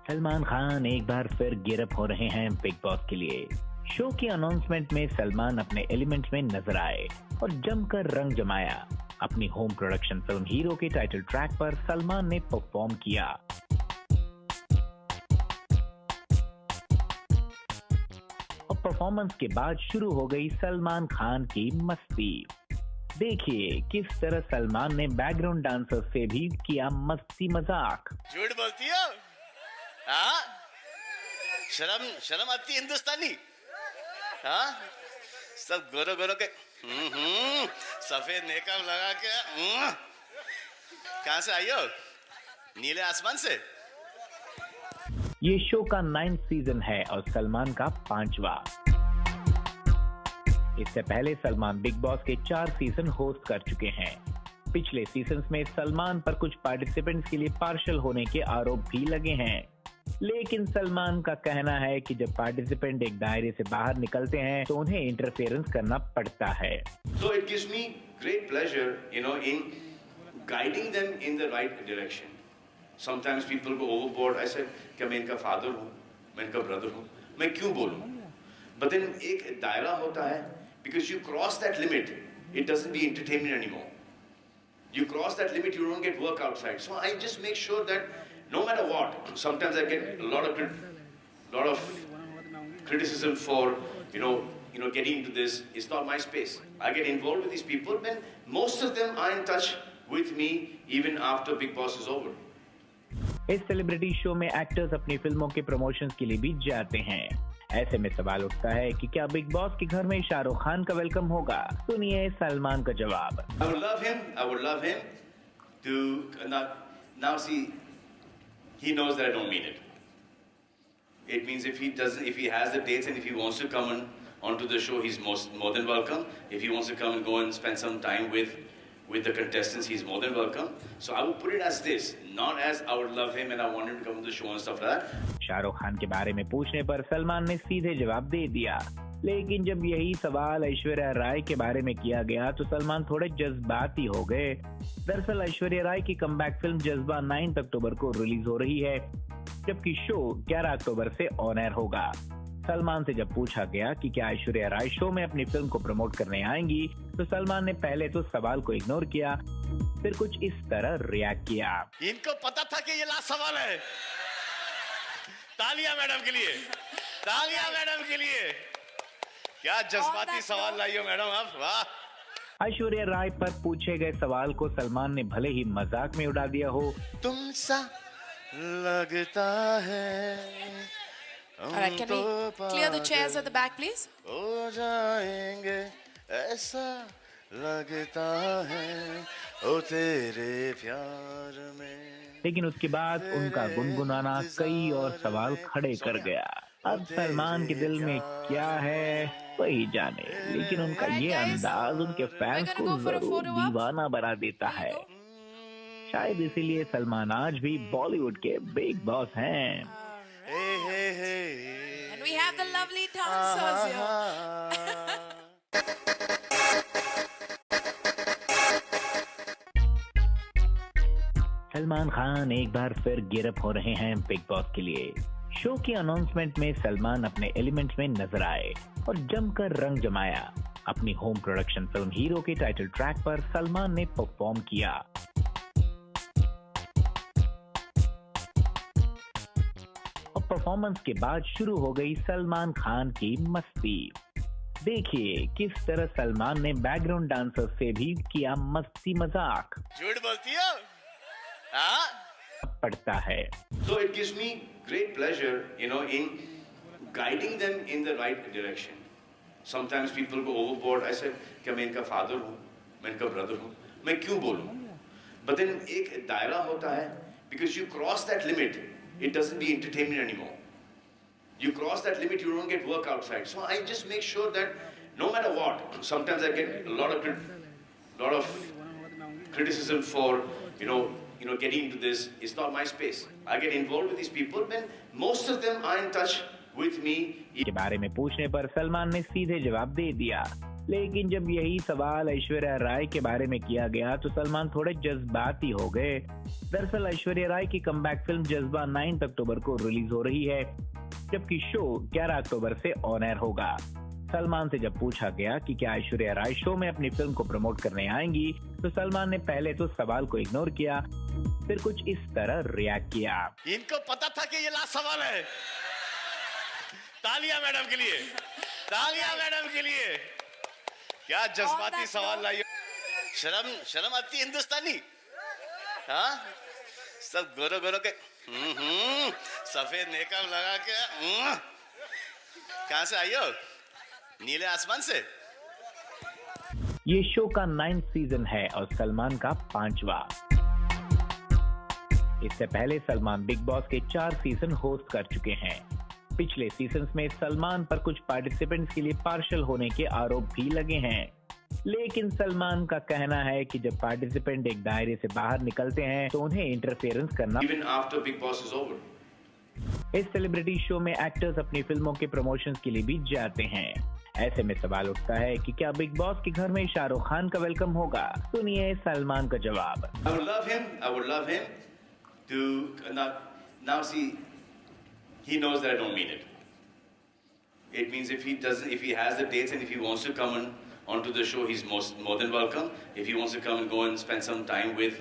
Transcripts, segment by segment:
सलमान खान एक बार फिर गिरफ्त हो रहे हैं बिग बॉस के लिए। शो की अनाउंसमेंट में सलमान अपने एलिमेंट में नजर आए और जमकर रंग जमाया। अपनी होम प्रोडक्शन फिल्म हीरो के टाइटल ट्रैक पर सलमान ने परफॉर्म किया। और परफॉर्मेंस के बाद शुरू हो गई सलमान खान की मस्ती। देखिए किस तरह सलमान ने बैकग्राउंड डांसर से भी किया मस्ती मजाक। झूठ बोलती हो? हाँ? शर्म शर्म आती है हिंदुस्तानी? हाँ? सब गोरो गोरो के सफेद मेकअप लगा के कहां से आई हो? नीले आसमान से? ये शो का 9th सीजन है और सलमान का 5वां। इससे पहले सलमान बिग बॉस के 4 सीजन होस्ट कर चुके हैं। पिछले सीजन्स में सलमान पर कुछ पार्टिसिपेंट्स के लिए पार्शल होने के आरोप भी लगे हैं, लेकिन सलमान का कहना है कि जब पार्टिसिपेंट एक दायरे से बाहर निकलते हैं तो उन्हें इंटरफेरेंस करना पड़ता है। So it gives me great pleasure, in guiding them in the right direction. Sometimes people go overboard. I said क्या मैं इनका father हूँ, मैं इनका brother हूँ, मैं क्यों बोलूँ? But then एक दायरा होता है, because you cross that limit, it doesn't be entertainment anymore. You cross that limit, you don't get work outside. So I just make sure that no matter what, sometimes I get a lot of criticism for getting into this. It's not my space. I get involved with these people, and most of them are in touch with me even after Big Boss is over. इस celebrity show में actors अपनी फिल्मों के promotions के लिए भी जाते हैं। ऐसे में सवाल उठता है कि क्या बिग बॉस के घर में शाहरुख खान का वेलकम होगा? सुनिए सलमान का जवाब। I would love him to now see. He knows that I don't mean it. It means if he has the dates and if he wants to come onto the show, he's more than welcome. If he wants to come and go and spend some time with the contestants, he's more than welcome. So I would put it as this, not as I would love him and I want him to come to the show and stuff like that. Shahrukh Khan के बारे में पूछने पर सलमान ने सीधे जवाब दे दिया, लेकिन जब यही सवाल ऐश्वर्या राय के बारे में किया गया तो सलमान थोड़े जज्बाती हो गए। दरअसल ऐश्वर्या राय की कमबैक फिल्म जज्बा 9 अक्टूबर को रिलीज हो रही है, जबकि शो 11 अक्टूबर से ऑन एयर होगा। सलमान से जब पूछा गया कि क्या ऐश्वर्या राय शो में अपनी फिल्म को प्रमोट करने आएंगी, तो सलमान ने पहले तो सवाल को इग्नोर किया, फिर कुछ इस तरह रिएक्ट किया। इनको पता था कि ये लास्ट सवाल है। तालियां मैडम के लिए, तालियां मैडम के लिए। क्या जज्बाती सवाल लाई हो मैडम आप, वाह। ऐश्वर्या राय पर पूछे गए सवाल को सलमान ने भले ही मजाक में उड़ा दिया हो, तुमसा लगता है। Alright, can we clear the chairs at the back, please? हो जाएंगे ऐसा लगता है ओ तेरे प्यार में। लेकिन उसके बाद उनका गुनगुनाना कई और सवाल खड़े कर गया। अब सलमान के दिल में क्या है वही जाने, लेकिन उनका ये अंदाज उनके फैंस को जरूर दीवाना बना देता है। शायद इसीलिए सलमान आज भी बॉलीवुड के बिग बॉस हैं। And we have the lovely dancers here. Salman Khan एक बार फिर गिरफ्त हो रहे हैं बिग बॉस के लिए। शो की अनाउंसमेंट में सलमान अपने एलिमेंट में नजर आए और जमकर रंग जमाया। अपनी होम प्रोडक्शन फिल्म हीरो के टाइटल ट्रैक पर सलमान ने परफॉर्म किया। और परफॉर्मेंस के बाद शुरू हो गई सलमान खान की मस्ती। देखिए किस तरह सलमान ने बैकग्राउंड डांसर से भी किया मस्ती मजाक। झूठ बोलती हो? हाँ? पड़ता है। So it gives me great pleasure, in guiding them in the right direction. Sometimes people go overboard. I said क्या मैं इनका father हूँ, मैं इनका brother हूँ, मैं क्यों बोलूँ? But then एक दायरा होता है, because you cross that limit, it doesn't be entertainment anymore. You cross that limit, you don't get work outside. So I just make sure that no matter what, sometimes I get a lot of criticism for getting into this. It's not my space. I get involved with these people, and most of them are in touch with me. के बारे में पूछने पर सलमान ने सीधे जवाब दे दिया, लेकिन जब यही सवाल ऐश्वर्या राय के बारे में किया गया तो सलमान थोड़े जज्बाती हो गए। दरअसल ऐश्वर्या राय की कमबैक फिल्म जज्बा 9 अक्टूबर को रिलीज हो रही है, जबकि शो 11 अक्टूबर से ऑन एयर होगा। सलमान से जब पूछा गया कि क्या ऐश्वर्या राय शो में अपनी फिल्म को प्रमोट करने आएंगी, तो सलमान ने पहले तो सवाल को इग्नोर किया, फिर कुछ इस तरह रिएक्ट किया। इनको पता था कि ये लास्ट सवाल है। तालियां मैडम के लिए, तालियां मैडम के लिए। क्या जज्बाती सवाल लाई। शर्म आती है हिंदुस्तानी? हाँ, सब गोरो गोरो के सफेद मेकअप लगा के कहां से आई हो? नीले आसमान से। ये शो का 9th सीजन है और सलमान का 5वां। इससे पहले सलमान बिग बॉस के 4 सीजन होस्ट कर चुके हैं। पिछले सीजन्स में सलमान पर कुछ पार्टिसिपेंट्स के लिए पार्शल होने के आरोप भी लगे हैं, लेकिन सलमान का कहना है कि जब पार्टिसिपेंट एक दायरे से बाहर निकलते हैं तो उन्हें इंटरफेरेंस करना। Even after Big Boss is over. इस सेलिब्रिटी शो में एक्टर्स अपनी फिल्मों के प्रमोशंस के लिए भी जाते हैं। ऐसे में सवाल उठता है कि क्या बिग बॉस के घर में शाहरुख खान का वेलकम होगा? सुनिए सलमान का जवाब। I would love him to now see. He knows that I don't mean it. It means if he has the dates and if he wants to come onto the show, he's more than welcome. If he wants to come and go and spend some time with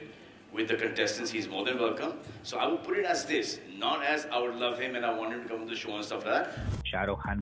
the contestants, he's more than welcome. So I would put it as this, not as I would love him and I want him to come to the show and stuff like that. Shahrukh Khan